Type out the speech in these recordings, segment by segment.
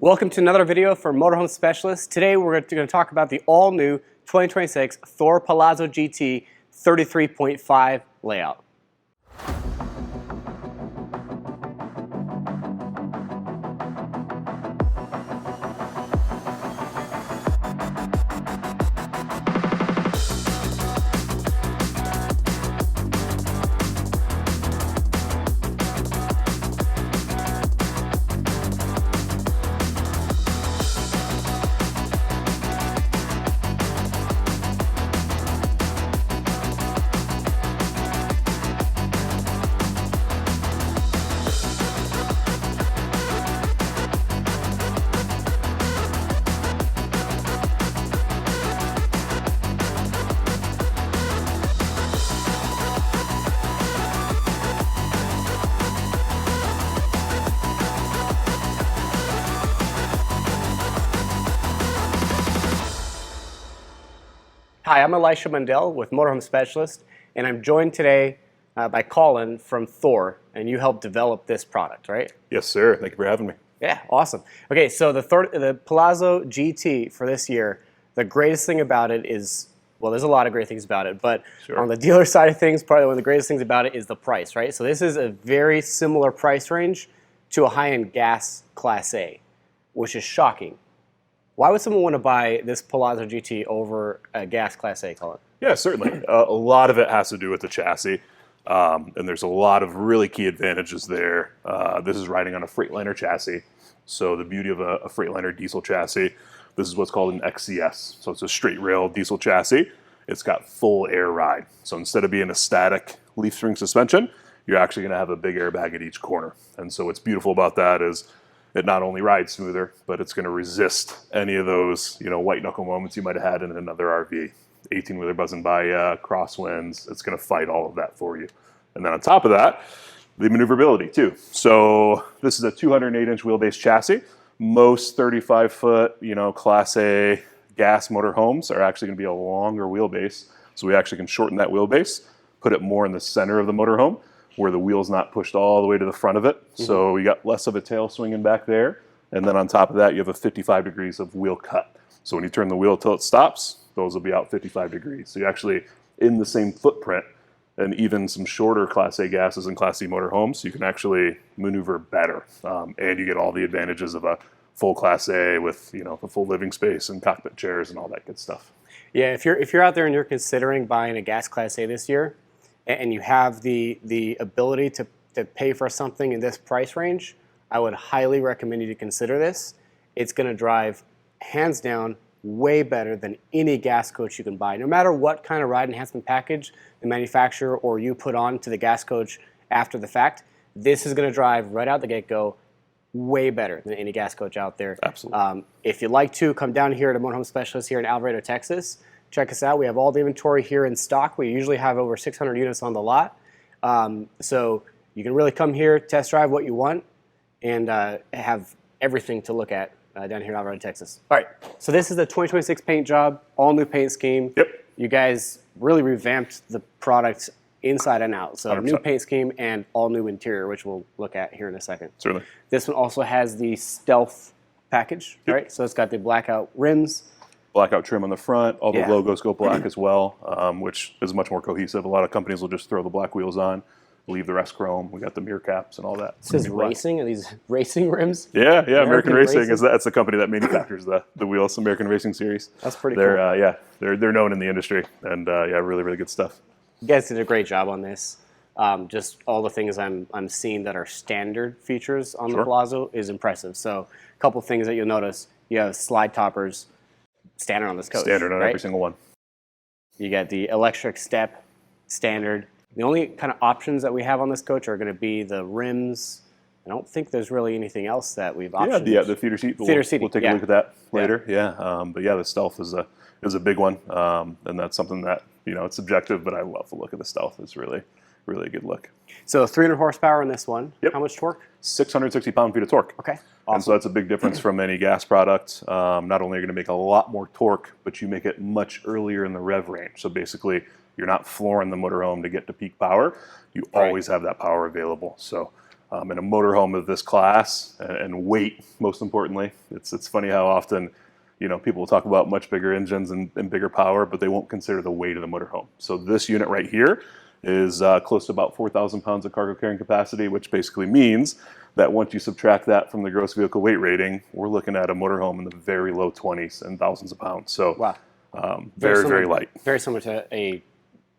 Welcome to another video for Motorhome Specialist. Today we're going to talk about the all-new 2026 Thor Palazzo GT 33.5 layout. Hi, I'm Elisha with Motorhome Specialist, and I'm joined today by Colin from Thor, and you helped develop this product, right? Yes, sir. Thank you for having me. Yeah, awesome. Okay, so the Palazzo GT for this year, the greatest thing about it is, well, there's a lot of great things about it, but on the dealer side of things, probably one of the greatest things about it is the price, right? So this is a very similar price range to a high-end gas Class A, which is shocking. Why would someone want to buy this Palazzo GT over a gas Class A, Colin? Yeah, certainly. A lot of it has to do with the chassis, and there's a lot of really key advantages there. This is riding on a Freightliner chassis, so the beauty of a Freightliner diesel chassis, this is what's called an XCS. So it's a straight rail diesel chassis. It's got full air ride. So instead of being a static leaf spring suspension, you're actually going to have a big airbag at each corner. And so what's beautiful about that is it not only rides smoother, but it's going to resist any of those, white knuckle moments you might have had in another RV. 18-wheeler buzzing by, crosswinds. It's going to fight all of that for you. And then on top of that, the maneuverability too. So this is a 208-inch wheelbase chassis. Most 35-foot, Class A gas motorhomes are actually going to be a longer wheelbase. So we actually can shorten that wheelbase, put it more in the center of the motorhome, where the wheel's not pushed all the way to the front of it. So you got less of a tail swinging back there. And then on top of that, you have a 55 degrees of wheel cut. So when you turn the wheel till it stops, those will be out 55 degrees. So you're actually in the same footprint, and even some shorter Class A gases and Class C motorhomes, so you can actually maneuver better. And you get all the advantages of a full Class A with, a full living space and cockpit chairs and all that good stuff. Yeah, if you're out there and you're considering buying a gas Class A this year, and you have the ability to pay for something in this price range, I would highly recommend you to consider this. It's going to drive, hands down, way better than any gas coach you can buy. No matter what kind of ride enhancement package the manufacturer or you put on to the gas coach after the fact, this is going to drive right out the get-go way better than any gas coach out there. Absolutely. If you'd like to, come down here to Motorhome Specialist here in Alvarado, Texas. Check us out. We have all the inventory here in stock. We usually have over 600 units on the lot. So you can really come here, test drive what you want, and have everything to look at down here in Alvarado, Texas. All right, so this is the 2026 paint job, all new paint scheme. Yep. You guys really revamped the product inside and out. So 100%. New paint scheme and all new interior, which we'll look at here in a second. Certainly. This one also has the stealth package, right? So it's got the blackout rims. Blackout trim on the front. All the logos go black as well, which is much more cohesive. A lot of companies will just throw the black wheels on, leave the rest chrome. We got the mirror caps and all that. This is racing? Are these racing rims? Yeah. American Racing. That's the company that manufactures the wheels, American Racing Series. That's pretty cool. They're known in the industry, and really, really good stuff. You guys did a great job on this. Just all the things I'm seeing that are standard features on the Palazzo is impressive. So a couple things that you'll notice. You have slide toppers, standard on this coach. Standard on every single one. You got the electric step, standard. The only kind of options that we have on this coach are going to be the rims. I don't think there's really anything else that we've optioned. Yeah, the theater seat. We'll take a look at that later. Yeah, but the stealth is a big one, and that's something that it's subjective, but I love the look of the stealth. It's really a good look. So 300 horsepower in this one. Yep. How much torque? 660 pound-feet of torque. Okay. Awesome. And so that's a big difference from any gas product. Not only are you going to make a lot more torque, but you make it much earlier in the rev range. So basically, you're not flooring the motorhome to get to peak power. You always have that power available. So In a motorhome of this class and weight, most importantly, it's funny how often people will talk about much bigger engines and bigger power, but they won't consider the weight of the motorhome. So this unit right here is close to about 4,000 pounds of cargo carrying capacity, which basically means that once you subtract that from the gross vehicle weight rating, we're looking at a motorhome in the very low 20s and thousands of pounds. So wow. Very light. Very similar to a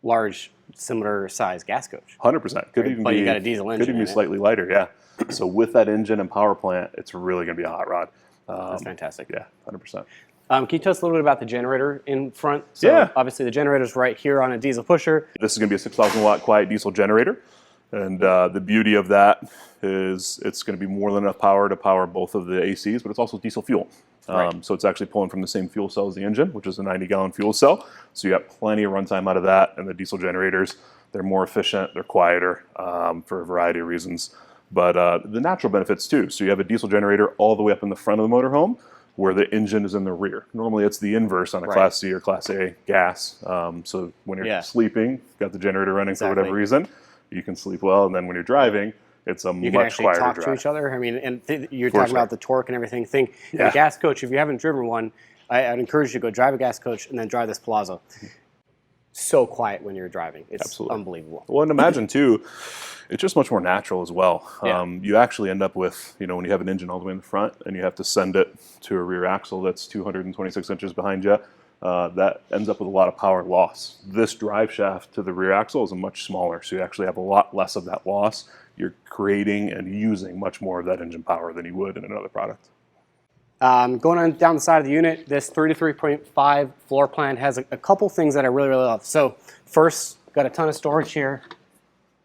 large, similar size gas coach. 100%. Could even but be, you got a diesel engine. Could even be slightly lighter, yeah. So with that engine and power plant, it's really going to be a hot rod. That's fantastic. Yeah, 100%. Can you tell us a little bit about the generator in front? So yeah. Obviously the generator's right here on a diesel pusher. This is going to be a 6,000 watt quiet diesel generator. And the beauty of that is it's going to be more than enough power to power both of the ACs, but it's also diesel fuel. Right. So it's actually pulling from the same fuel cell as the engine, which is a 90-gallon fuel cell. So you got plenty of runtime out of that. And the diesel generators, they're more efficient, they're quieter for a variety of reasons. But the natural benefits too. So you have a diesel generator all the way up in the front of the motorhome where the engine is in the rear. Normally it's the inverse on a Class C or Class A gas. So when you're sleeping, got the generator running for whatever reason, you can sleep well. And then when you're driving, it's a much quieter drive. You can actually talk to each other. I mean, and you're talking about the torque and everything. A gas coach, if you haven't driven one, I'd encourage you to go drive a gas coach and then drive this Palazzo. So quiet when you're driving. It's unbelievable. Well, and imagine too, it's just much more natural as well. Yeah. You actually end up with, when you have an engine all the way in the front and you have to send it to a rear axle that's 226 inches behind you, that ends up with a lot of power loss. This drive shaft to the rear axle is much smaller, so you actually have a lot less of that loss. You're creating and using much more of that engine power than you would in another product. Going on down the side of the unit, this 33.5 floor plan has a couple things that I really love. So first, got a ton of storage here.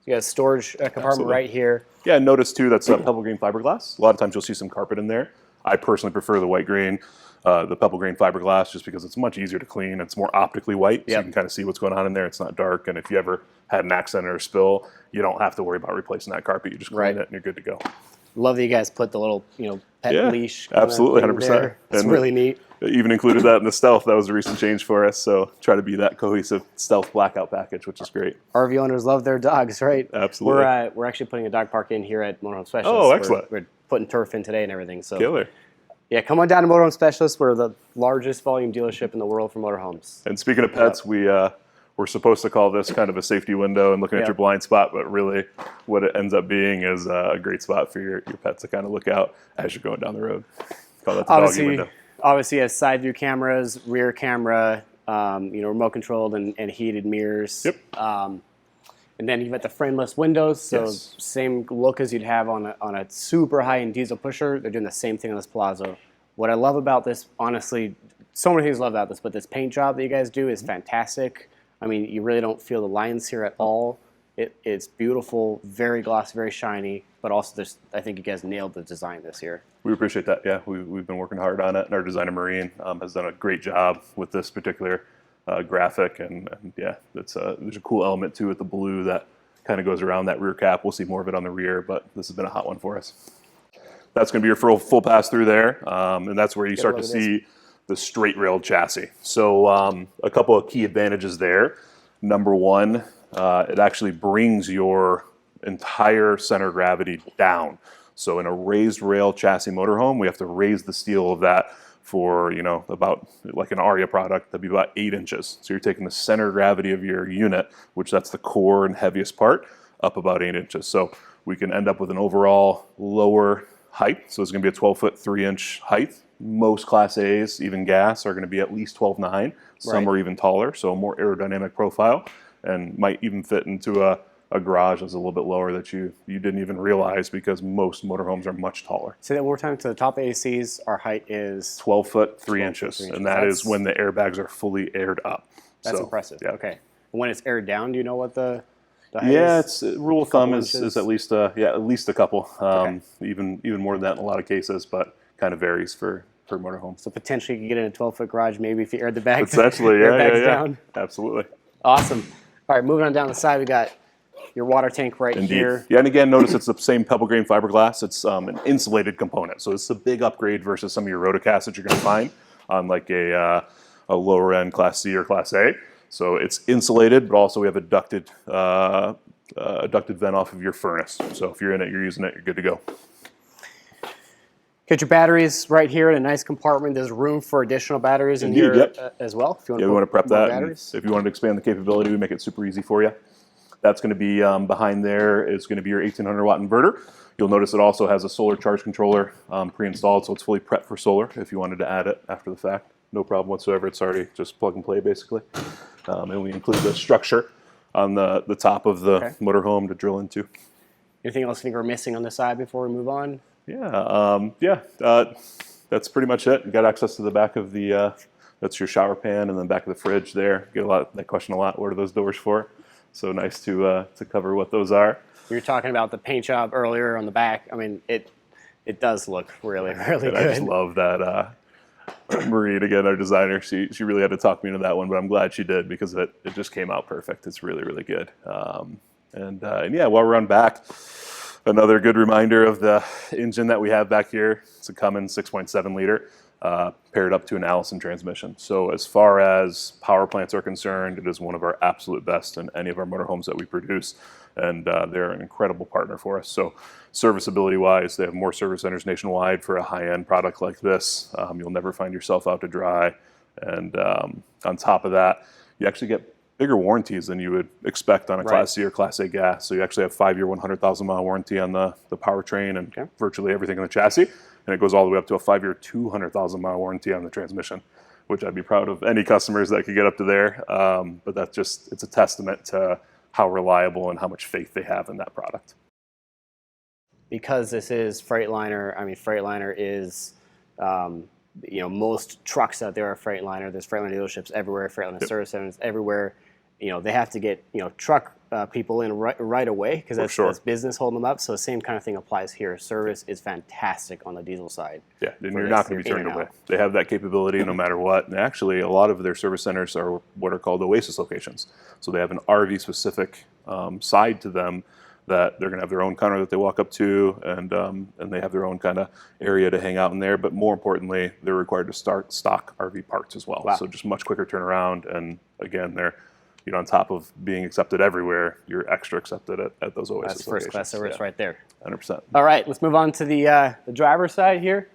You got a storage compartment right here. Yeah, and notice too that's pebble green fiberglass. A lot of times you'll see some carpet in there. I personally prefer the white grain, the pebble green fiberglass, just because it's much easier to clean. It's more optically white, so you can kind of see what's going on in there. It's not dark, and if you ever had an accident or a spill, you don't have to worry about replacing that carpet. You just clean it and you're good to go. Love that you guys put the little, pet leash. Absolutely, 100%. It's really neat. Even included that in the Stealth. That was a recent change for us. So try to be that cohesive Stealth Blackout package, which is great. RV owners love their dogs, right? Absolutely. We're actually putting a dog park in here at Motorhome Specialist. Oh, excellent. We're putting turf in today and everything. So killer. Yeah, come on down to Motorhome Specialist. We're the largest volume dealership in the world for motorhomes. And speaking of pets, we're supposed to call this kind of a safety window and looking at your blind spot, but really what it ends up being is a great spot for your pets to kind of look out as you're going down the road. Call that the doggy window. Obviously, it has side view cameras, rear camera, remote controlled and heated mirrors. Yep. And then you've got the frameless windows, so same look as you'd have on a super high-end diesel pusher. They're doing the same thing on this Palazzo. What I love about this, honestly, so many things I love about this, but this paint job that you guys do is fantastic. I mean, you really don't feel the lines here at all. It's beautiful, very glossy, very shiny, but also I think you guys nailed the design this year. We appreciate that. Yeah, we've been working hard on it, and our designer Marine has done a great job with this particular graphic, and yeah, there's a cool element too with the blue that kind of goes around that rear cap. We'll see more of it on the rear, but this has been a hot one for us. That's going to be your full pass through there, and that's where you start to see the straight railed chassis. So a couple of key advantages there. Number one, it actually brings your entire center of gravity down. So in a raised rail chassis motorhome, we have to raise the steel of that for, about like an Aria product, that'd be about 8 inches. So you're taking the center of gravity of your unit, which that's the core and heaviest part, up about 8 inches. So we can end up with an overall lower height. So it's going to be a 12-foot 3-inch height. Most Class A's, even gas, are going to be at least 12.9. Some are even taller, so a more aerodynamic profile, and might even fit into a garage that's a little bit lower that you didn't even realize, because most motorhomes are much taller. Say that one more time. To the top ACs, our height is 12 foot 3 inches, and that's when the airbags are fully aired up. That's impressive. Yeah. Okay. When it's aired down, do you know what the height is? It's rule of thumb is at least at least a couple. Even more than that in a lot of cases, but kind of varies for motorhomes. So potentially you could get in a 12-foot garage maybe if you aired the bags. Essentially, down. Absolutely. Awesome. All right, moving on down the side, we got your water tank right here. Yeah, and again, notice it's the same pebble grain fiberglass. It's an insulated component, so it's a big upgrade versus some of your rotocasts that you're going to find on like a lower end Class C or Class A. So it's insulated, but also we have a ducted ducted vent off of your furnace. So if you're in it, you're using it, you're good to go. Get your batteries right here in a nice compartment. There's room for additional batteries in here as well. If you want we want to prep that. Batteries. If you wanted to expand the capability, we make it super easy for you. That's going to be behind there is going to be your 1800 watt inverter. You'll notice it also has a solar charge controller pre-installed, so it's fully prepped for solar if you wanted to add it after the fact. No problem whatsoever. It's already just plug and play basically. And we include the structure on the top of the motorhome to drill into. Anything else you think we're missing on the side before we move on? That's pretty much it. You got access to the back of the, that's your shower pan, and then back of the fridge there. Get that question a lot. What are those doors for? So nice to cover what those are. You were talking about the paint job earlier on the back. I mean, it does look really, really good. I just love that. Marie, again, our designer, she really had to talk me into that one, but I'm glad she did because it just came out perfect. It's really, really good. And yeah, while we're on back, another good reminder of the engine that we have back here. It's a Cummins 6.7 liter, paired up to an Allison transmission. So as far as power plants are concerned, it is one of our absolute best in any of our motorhomes that we produce. And they're an incredible partner for us. So serviceability wise, they have more service centers nationwide for a high-end product like this. You'll never find yourself out to dry. And on top of that, you actually get bigger warranties than you would expect on a Class C or Class A gas. So you actually have 5-year, 100,000 mile warranty on the powertrain and virtually everything on the chassis. And it goes all the way up to a 5-year, 200,000 mile warranty on the transmission, which I'd be proud of any customers that could get up to there. But that's just, it's a testament to how reliable and how much faith they have in that product. Because this is Freightliner, I mean, Freightliner is, most trucks out there are Freightliner. There's Freightliner dealerships everywhere, Freightliner service centers everywhere. They have to get, truck people in right away because that's business holding them up. So the same kind of thing applies here. Service is fantastic on the diesel side. Yeah, and you're not going to be turned away. They have that capability no matter what. And actually, a lot of their service centers are what are called Oasis locations. So they have an RV-specific side to them that they're going to have their own counter that they walk up to, and they have their own kind of area to hang out in there. But more importantly, they're required to start stock RV parts as well. Wow. So just much quicker turnaround. And again, they're on top of being accepted everywhere, you're extra accepted at those Oasis That's first class service right there. 100%. All right, let's move on to the driver's side here.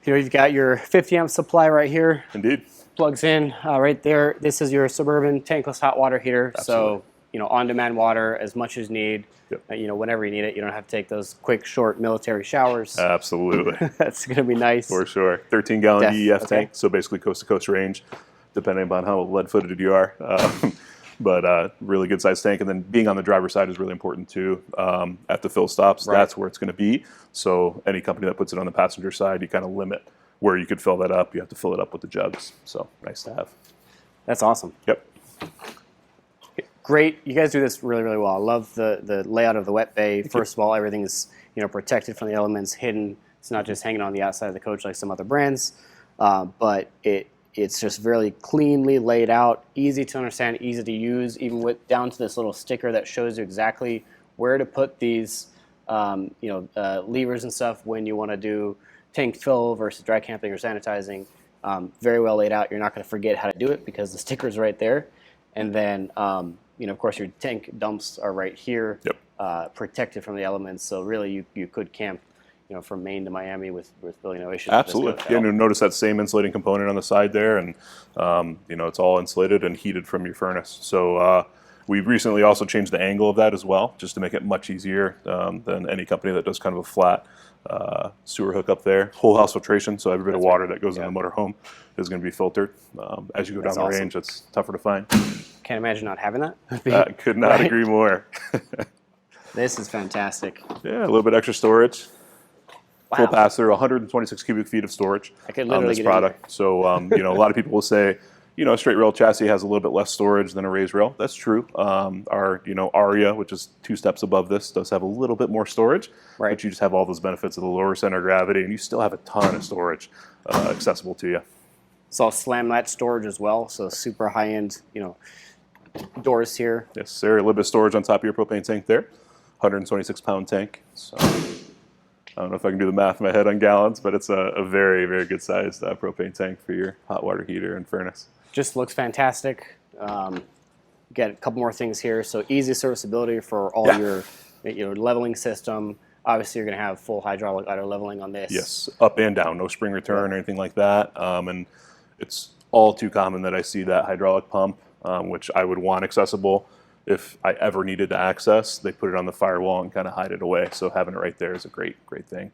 You've got your 50 amp supply right here. Indeed. Plugs in right there. This is your Suburban tankless hot water heater. Absolutely. So, on-demand water as much as you need. Yep. Whenever you need it. You don't have to take those quick, short military showers. Absolutely. That's going to be nice. For sure. 13-gallon DEF tank, so basically coast-to-coast range, depending upon how lead-footed you are. But really good sized tank. And then being on the driver's side is really important too. At the fill stops, that's where it's going to be. So any company that puts it on the passenger side, you kind of limit where you could fill that up. You have to fill it up with the jugs. So nice to have. That's awesome. Yep. Great. You guys do this really, really well. I love the layout of the wet bay. First of all, everything's protected from the elements, hidden. It's not just hanging on the outside of the coach like some other brands, but it's just very cleanly laid out, easy to understand, easy to use, even with down to this little sticker that shows you exactly where to put these levers and stuff when you want to do tank fill versus dry camping or sanitizing. Very well laid out. You're not going to forget how to do it because the sticker's right there. And then, of course, your tank dumps are right here, protected from the elements. So really, you could camp from Maine to Miami with really no issues. Absolutely. Yeah, and notice that same insulating component on the side there, and it's all insulated and heated from your furnace. So we've recently also changed the angle of that as well, just to make it much easier than any company that does kind of a flat sewer hookup there. Whole house filtration, so every bit of water that goes in the motorhome is going to be filtered. As you go down the range, it's tougher to find. Can't imagine not having that. I could not agree more. This is fantastic. Yeah, a little bit extra storage. Wow. Full pass-through, 126 cubic feet of storage on this product. So, a lot of people will say, a straight rail chassis has a little bit less storage than a raised rail. That's true. Our, Aria, which is 2 steps above this, does have a little bit more storage. Right. But you just have all those benefits of the lower center of gravity, and you still have a ton of storage accessible to you. It's all slam latch storage as well, so super high-end, doors here. Yes, sir. A little bit of storage on top of your propane tank there. 126-pound tank. So I don't know if I can do the math in my head on gallons, but it's a very, very good sized propane tank for your hot water heater and furnace. Just looks fantastic. get a couple more things here. So easy serviceability for all your leveling system. Obviously, you're going to have full hydraulic auto leveling on this. Yes, up and down, no spring return or anything like that. And it's all too common that I see that hydraulic pump, which I would want accessible. If I ever needed to access, they put it on the firewall and kind of hide it away. So having it right there is a great thing.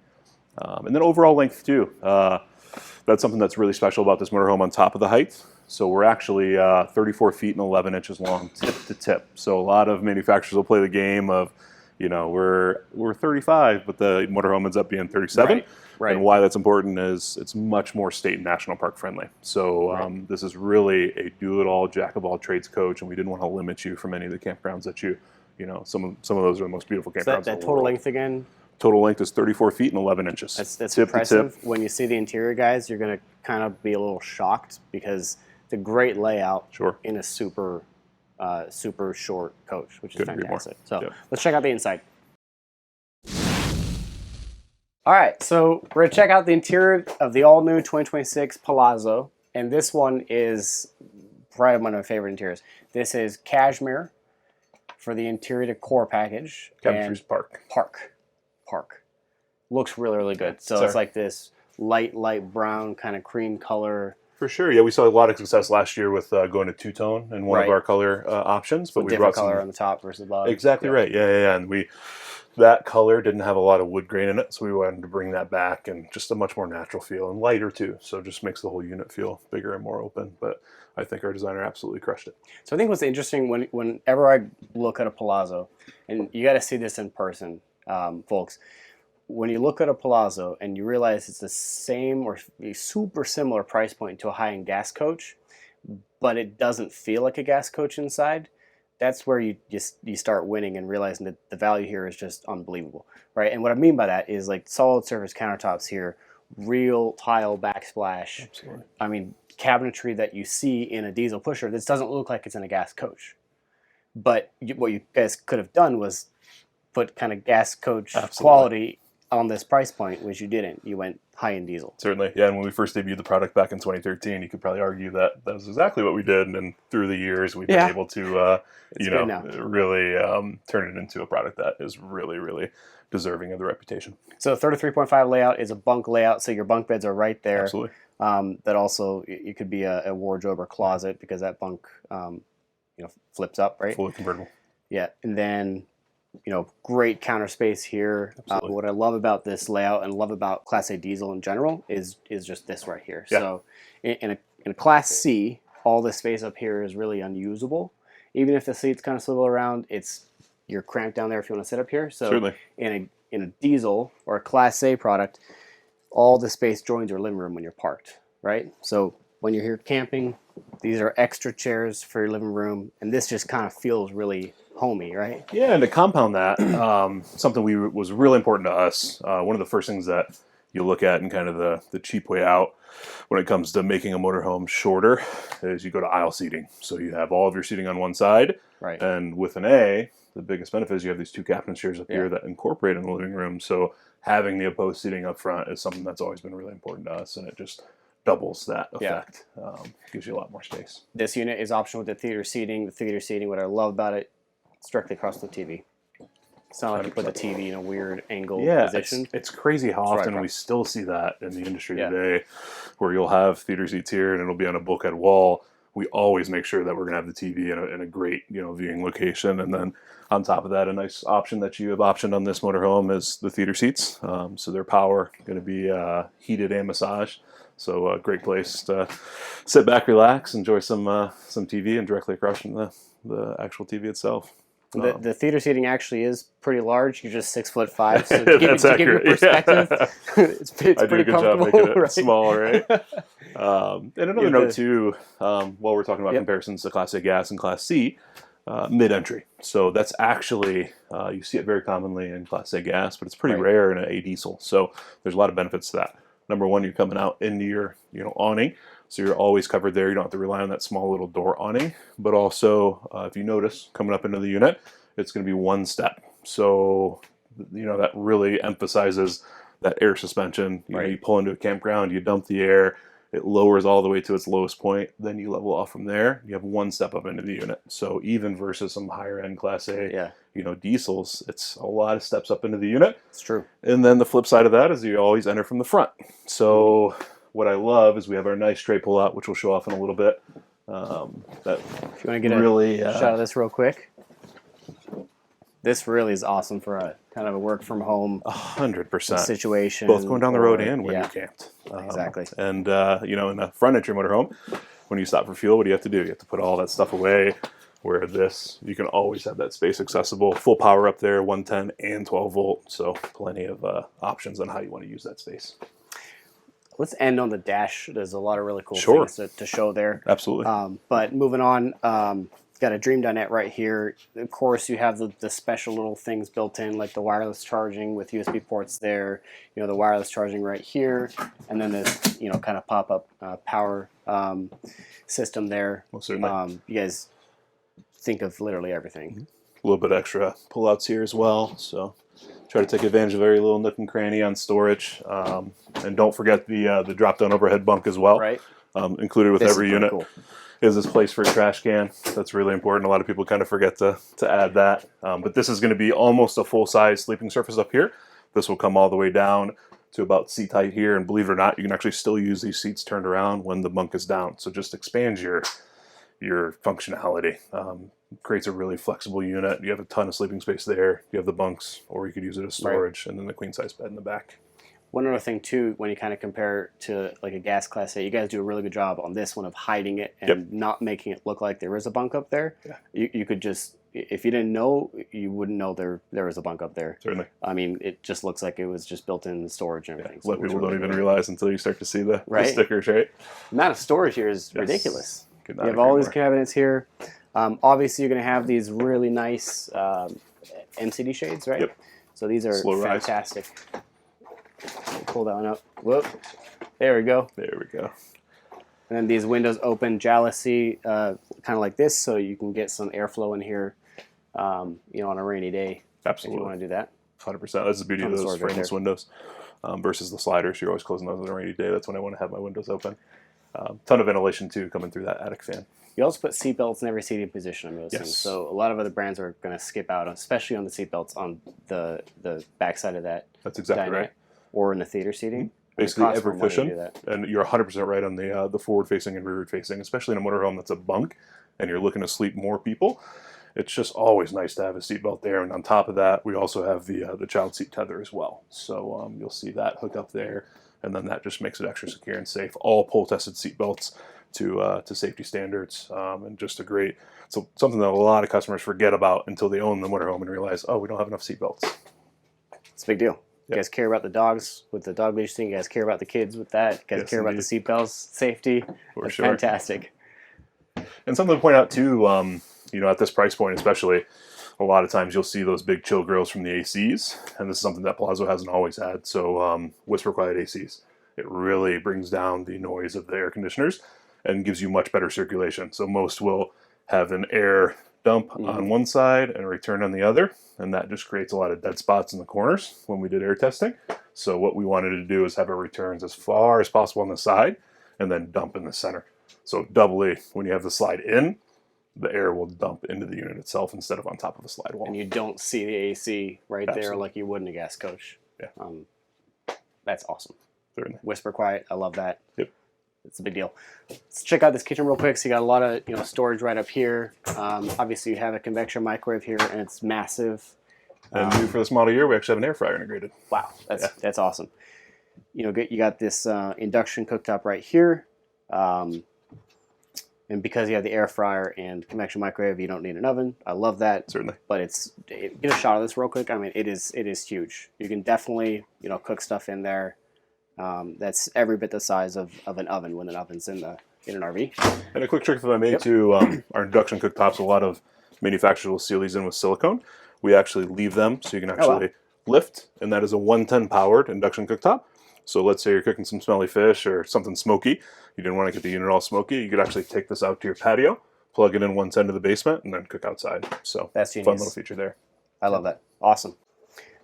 And then overall length too. That's something that's really special about this motorhome on top of the height. So we're actually 34 feet and 11 inches long tip to tip. So a lot of manufacturers will play the game of, we're 35, but the motorhome ends up being 37. Right. And why that's important is it's much more state and national park friendly. So this is really a do-it-all, jack-of-all-trades coach, and we didn't want to limit you from any of the campgrounds that some of those are the most beautiful campgrounds. So that total length again? Total length is 34 feet and 11 inches. That's tip impressive. to tip. When you see the interior, guys, you're going to kind of be a little shocked because it's a great layout in a super short coach, which is fantastic. So let's check out the inside. All right, so we're going to check out the interior of the all-new 2026 Palazzo, and this one is probably one of my favorite interiors. This is cashmere for the interior decor package. Cabinetry's Park. Looks really good. So it's like this light brown kind of cream color. For sure, yeah. We saw a lot of success last year with going to two-tone in one of our color options. But we brought color on the top versus bottom. Exactly right, yeah. And that color didn't have a lot of wood grain in it, so we wanted to bring that back and just a much more natural feel and lighter too. So it just makes the whole unit feel bigger and more open. But I think our designer absolutely crushed it. So I think what's interesting whenever I look at a Palazzo, and you got to see this in person, folks. When you look at a Palazzo and you realize it's the same or a super similar price point to a high-end gas coach, but it doesn't feel like a gas coach inside, that's where you start winning and realizing that the value here is just unbelievable, right? And what I mean by that is like solid surface countertops here, real tile backsplash. Absolutely. I mean, cabinetry that you see in a diesel pusher. This doesn't look like it's in a gas coach. But what you guys could have done was put kind of gas coach quality on this price point, which you didn't. You went high-end diesel. Certainly, yeah. And when we first debuted the product back in 2013, you could probably argue that was exactly what we did. And through the years, we've been able to, really turn it into a product that is really, really deserving of the reputation. So 33.5 layout is a bunk layout, so your bunk beds are right there. Absolutely. That also, it could be a wardrobe or closet because that bunk, flips up, right? Fully convertible. Yeah, and then great counter space here. What I love about this layout and love about Class A diesel in general is just this right here. Yeah. So in a Class C, all this space up here is really unusable. Even if the seats kind of swivel around, you're cramped down there if you want to sit up here. So certainly. in a diesel or a Class A product, all the space joins your living room when you're parked, right? So when you're here camping, these are extra chairs for your living room, and this just kind of feels really homey, right? Yeah, and to compound that, something was really important to us. One of the first things that you look at in kind of the cheap way out when it comes to making a motorhome shorter is you go to aisle seating. So you have all of your seating on one side, right? And with an A, the biggest benefit is you have these two captain chairs up here that incorporate in the living room. So having the opposed seating up front is something that's always been really important to us, and it just doubles that effect. Gives you a lot more space. This unit is optional with the theater seating. The theater seating, what I love about it, it's directly across the TV. It's not like you put the TV in a weird angle position. It's crazy how often we still see that in the industry today, where you'll have theater seats here and it'll be on a bulkhead wall. We always make sure that we're going to have the TV in a great viewing location, and then on top of that, a nice option that you have optioned on this motorhome is the theater seats. So their power going to be heated and massaged. So a great place to sit back, relax, enjoy some TV, and directly across from the actual TV itself. The theater seating actually is pretty large. You're just 6'5", so to give you perspective, it's pretty comfortable. I do a good job making it smaller, right? And another note too, while we're talking about comparisons to Class A gas and Class C, mid-entry. So that's actually, you see it very commonly in Class A gas, but it's pretty rare in an A diesel. So there's a lot of benefits to that. Number one, you're coming out into your awning. So you're always covered there. You don't have to rely on that small little door awning. But also, if you notice, coming up into the unit, it's going to be one step. So, that really emphasizes that air suspension. You pull into a campground, you dump the air, It lowers all the way to its lowest point. Then you level off from there. You have one step up into the unit. So even versus some higher end Class A, diesels, it's a lot of steps up into the unit. It's true. And then the flip side of that is you always enter from the front. So what I love is we have our nice tray pull out, which we'll show off in a little bit. That if you want to get really, a shot of this real quick. This really is awesome for a kind of a work from home 100% situation. Both going down the road and when you camped. Exactly. And in the front entry motorhome, when you stop for fuel, what do you have to do? You have to put all that stuff away. Where this, you can always have that space accessible. Full power up there, 110 and 12 volt. So plenty of options on how you want to use that space. Let's end on the dash. There's a lot of really cool things to show there. Absolutely. But moving on, got a Dream Dinette right here. Of course, you have the special little things built in, like the wireless charging with USB ports there. The wireless charging right here, and then this kind of pop-up power system there. Well, certainly. You guys think of literally everything. A little bit extra pullouts here as well. So try to take advantage of every little nook and cranny on storage. And don't forget the drop-down overhead bunk as well. Right. Included with every unit. Cool. Is this place for a trash can. That's really important. A lot of people kind of forget to add that. But this is going to be almost a full-size sleeping surface up here. This will come all the way down to about seat height here. And believe it or not, you can actually still use these seats turned around when the bunk is down. So just expands your functionality. Creates a really flexible unit. You have a ton of sleeping space there. You have the bunks, or you could use it as storage, and then the queen-size bed in the back. One other thing too, when you kind of compare to like a gas Class A, you guys do a really good job on this one of hiding it and not making it look like there is a bunk up there. Yeah. You could just, if you didn't know, you wouldn't know there was a bunk up there. Certainly. I mean, it just looks like it was just built in storage and everything. A lot of people don't even realize until you start to see the stickers, right? The amount of storage here is ridiculous. You have all these cabinets here. Obviously, you're going to have these really nice MCD shades, right? Yep. So these are Slow fantastic. Pull that one up. Whoop. There we go. There we go. And then these windows open jalousie, kind of like this, so you can get some airflow in here, on a rainy day. Absolutely. If you want to do that. 100%. That's the beauty of those frameless windows versus the sliders. You're always closing those on a rainy day. That's when I want to have my windows open. Ton of ventilation, too, coming through that attic fan. You also put seatbelts in every seating position on those things. So a lot of other brands are going to skip out, especially on the seatbelts on the backside of that. That's exactly right. Or in the theater seating. Basically every cushion. And you're 100% right on the forward-facing and rearward-facing, especially in a motorhome that's a bunk and you're looking to sleep more people. It's just always nice to have a seatbelt there. And on top of that, we also have the child seat tether as well. So you'll see that hook up there. And then that just makes it extra secure and safe. All pull-tested seatbelts to safety standards, and just something that a lot of customers forget about until they own the motorhome and realize, oh, we don't have enough seatbelts. It's a big deal. You guys care about the dogs with the dog leash thing. You guys care about the kids with that. You guys care about the seatbelts, safety. For sure. Fantastic. And something to point out too, at this price point especially, a lot of times you'll see those big chill grills from the ACs, and this is something that Palazzo hasn't always had. So whisper quiet ACs. It really brings down the noise of the air conditioners and gives you much better circulation. So most will have an air dump on one side and a return on the other, and that just creates a lot of dead spots in the corners when we did air testing. So what we wanted to do is have our returns as far as possible on the side and then dump in the center. So doubly, when you have the slide in, the air will dump into the unit itself instead of on top of a slide wall. And you don't see the AC there like you would in a gas coach. Yeah. That's awesome. Certainly. Whisper quiet. I love that. Yep. It's a big deal. Let's check out this kitchen real quick. So you got a lot of storage right up here. Obviously you have a convection microwave here, and it's massive. And new for this model year, we actually have an air fryer integrated. Wow, that's awesome. You got this induction cooktop right here, and because you have the air fryer and convection microwave, you don't need an oven. I love that. Certainly. But get a shot of this real quick. I mean, it is huge. You can definitely cook stuff in there. That's every bit the size of an oven when an oven's in an RV. And a quick trick that I made too, our induction cooktops, a lot of manufacturers will seal these in with silicone. We actually leave them so you can actually lift, and that is a 110 powered induction cooktop. So let's say you're cooking some smelly fish or something smoky. You didn't want to get the unit all smoky. You could actually take this out to your patio, plug it in 110 to the basement, and then cook outside. So that's genius. Fun little feature there. I love that. Awesome.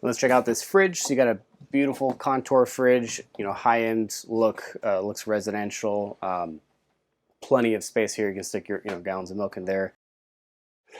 Let's check out this fridge. So you got a beautiful contour fridge, you know, high-end look, looks residential. Plenty of space here. You can stick your, you know, gallons of milk in there.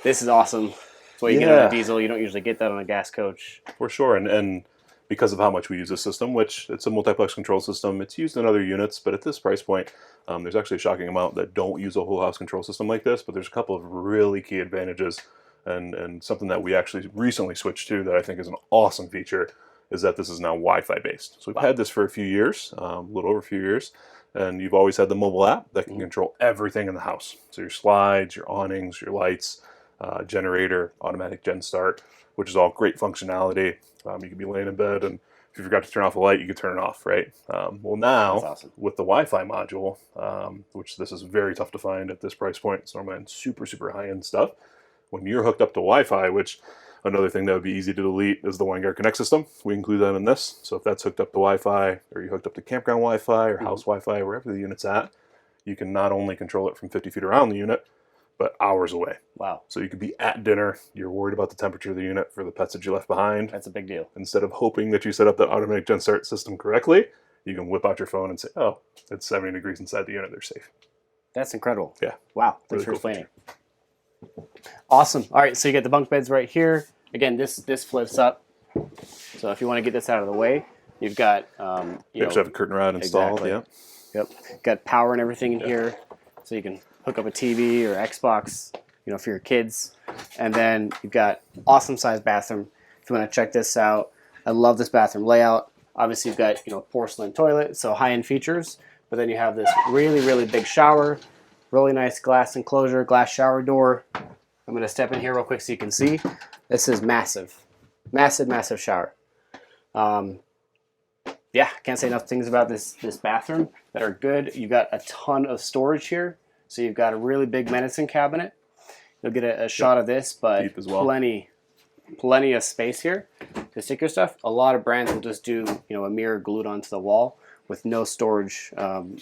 This is awesome. That's what you get on a diesel. You don't usually get that on a gas coach. For sure, and because of how much we use this system, which it's a multiplex control system, it's used in other units, but at this price point, there's actually a shocking amount that don't use a whole house control system like this, but there's a couple of really key advantages, and something that we actually recently switched to that I think is an awesome feature is that this is now Wi-Fi based. So we've had this for a few years, a little over a few years, and you've always had the mobile app that can control everything in the house. So your slides, your awnings, your lights, generator, automatic gen start, which is all great functionality. You could be laying in bed, and if you forgot to turn off a light, you could turn it off, right? Well, now, Awesome. with the Wi-Fi module, which this is very tough to find at this price point, it's normally on super, super high-end stuff. When you're hooked up to Wi-Fi, which another thing that would be easy to delete is the Winegard Connect system. We include that in this. So if that's hooked up to Wi-Fi, or you hooked up to campground Wi-Fi, or house Wi-Fi, wherever the unit's at, you can not only control it from 50 feet around the unit, but hours away. Wow. So you could be at dinner, you're worried about the temperature of the unit for the pets that you left behind. That's a big deal. Instead of hoping that you set up that automatic gen start system correctly, you can whip out your phone and say, oh, it's 70 degrees inside the unit, they're safe. That's incredible. Yeah. Wow. Thanks Really for cool explaining. Awesome. All right, so you get the bunk beds right here. Again, this flips up. So if you want to get this out of the way, you've got You actually have a curtain rod installed. Exactly. Yeah. Yep. Got power and everything in here, so you can hook up a TV or Xbox, you know, for your kids. And then you've got awesome sized bathroom. If you want to check this out, I love this bathroom layout. Obviously, you've got, you know, porcelain toilet, so high-end features. But then you have this really, really big shower, really nice glass enclosure, glass shower door. I'm going to step in here real quick so you can see. This is massive, massive, massive shower. Yeah, can't say enough things about this bathroom that are good. You've got a ton of storage here. So you've got a really big medicine cabinet. You'll get a shot of this, but Deep as well. plenty of space here to stick your stuff. A lot of brands will just do, you know, a mirror glued onto the wall with no storage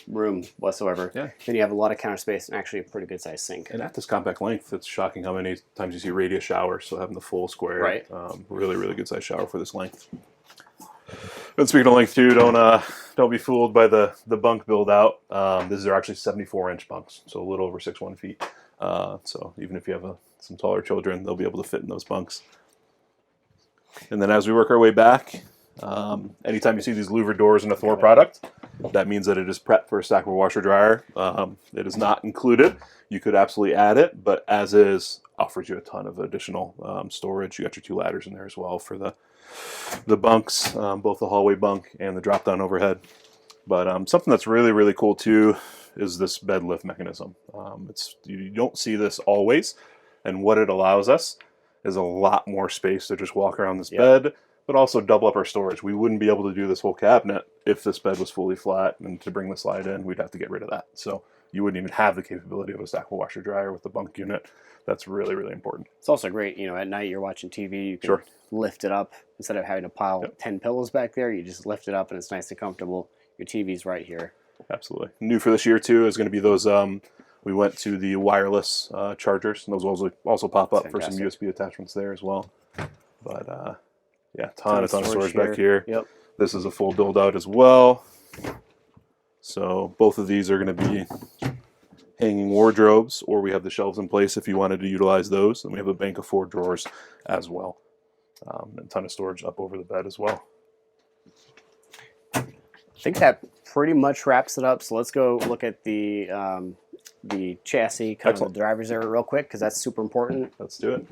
room whatsoever. Yeah. Then you have a lot of counter space and actually a pretty good sized sink. And at this compact length, it's shocking how many times you see radius showers. So having the full square, Right. Really, really good size shower for this length. And speaking of length too, don't be fooled by the bunk build out. These are actually 74-inch bunks, so a little over 6'1" feet. So even if you have some taller children, they'll be able to fit in those bunks. And then as we work our way back, anytime you see these louver doors in a Thor product, that means that it is prepped for a stackable washer dryer. It is not included. You could absolutely add it, but as is, offers you a ton of additional storage. You got your 2 ladders in there as well for the bunks, both the hallway bunk and the drop down overhead. But something that's really, really cool too is this bed lift mechanism. You don't see this always, and what it allows us is a lot more space to just walk around this bed, but also double up our storage. We wouldn't be able to do this whole cabinet if this bed was fully flat, and to bring the slide in, we'd have to get rid of that. So you wouldn't even have the capability of a stackable washer dryer with the bunk unit. That's really, really important. It's also great, you know, at night you're watching TV, you can lift it up instead of having to pile 10 pillows back there. You just lift it up and it's nice and comfortable. Your TV's right here. Absolutely. New for this year too is going to be those. We went to the wireless chargers, and those also pop up for some USB attachments there as well. But yeah, ton of storage back here. Yep. This is a full build out as well. So both of these are going to be hanging wardrobes, or we have the shelves in place if you wanted to utilize those. And we have a bank of 4 drawers as well. And a ton of storage up over the bed as well. I think that pretty much wraps it up. So let's go look at the chassis, kind of the driver's area real quick, because that's super important. Let's do it.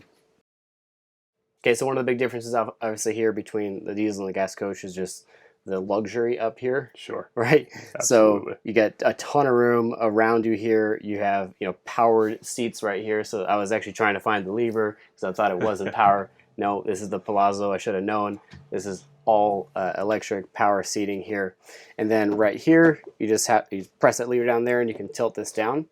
Okay, so one of the big differences obviously here between the diesel and the gas coach is just the luxury up here. Sure. Right? Absolutely. So you get a ton of room around you here. You have, you know, powered seats right here. So I was actually trying to find the lever because I thought it wasn't power. No, this is the Palazzo. I should have known. This is all electric power seating here. And then right here, you press that lever down there and you can tilt this down.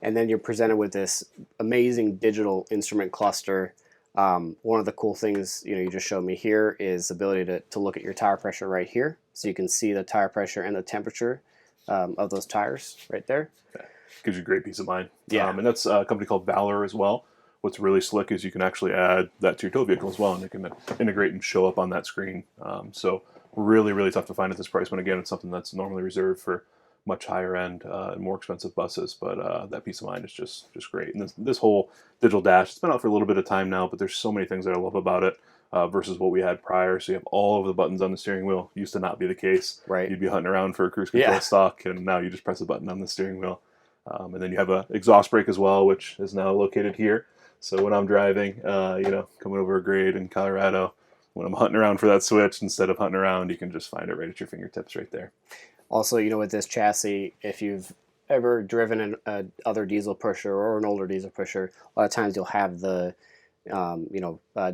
And then you're presented with this amazing digital instrument cluster. One of the cool things, you know, you just showed me here is the ability to look at your tire pressure right here. So you can see the tire pressure and the temperature of those tires right there. Gives you great peace of mind. Yeah. And that's a company called Valor as well. What's really slick is you can actually add that to your tow vehicle as well, and it can integrate and show up on that screen. So really, really tough to find at this price point. Again, it's something that's normally reserved for much higher end and more expensive buses, but that peace of mind is just great. And this whole digital dash, it's been out for a little bit of time now, but there's so many things that I love about it versus what we had prior. So you have all of the buttons on the steering wheel. Used to not be the case. Right. You'd be hunting around for a cruise control stock, and now you just press a button on the steering wheel. And then you have a exhaust brake as well, which is now located here. So when I'm driving, coming over a grade in Colorado, when I'm hunting around for that switch, instead of hunting around, you can just find it right at your fingertips right there. Also, with this chassis, if you've ever driven an other diesel pusher or an older diesel pusher, a lot of times you'll have the,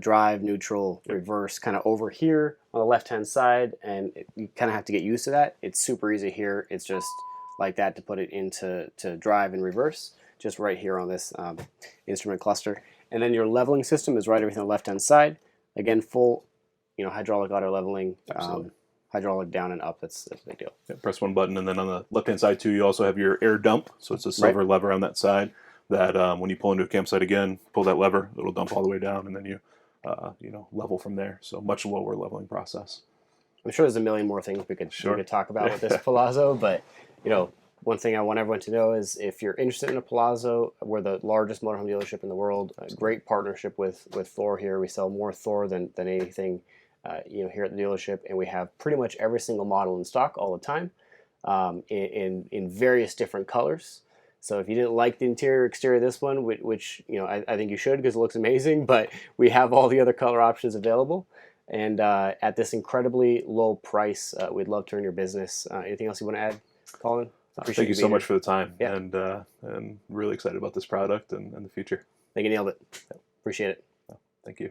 drive, neutral, reverse kind of over here on the left-hand side, and you kind of have to get used to that. It's super easy here. It's just like that to put it into drive and reverse, just right here on this instrument cluster. And then your leveling system is right over on the left-hand side. Again, full, hydraulic auto leveling. Hydraulic down and up, that's a big deal. Yeah, press one button, and then on the left-hand side, too, you also have your air dump. So it's a silver lever on that side that when you pull into a campsite again, pull that lever, it'll dump all the way down, and then you, level from there. So much lower leveling process. I'm sure there's a million more things we could talk about with this Palazzo, but, one thing I want everyone to know is if you're interested in a Palazzo, we're the largest motorhome dealership in the world. A great partnership with Thor here. We sell more Thor than anything here at the dealership, and we have pretty much every single model in stock all the time, in various different colors. So if you didn't like the interior exterior of this one, which I think you should because it looks amazing, but we have all the other color options available, and at this incredibly low price, we'd love to earn your business. Anything else you want to add, Colin? Thank you so much for the time, and really excited about this product and the future. I think you nailed it. Appreciate it. Thank you.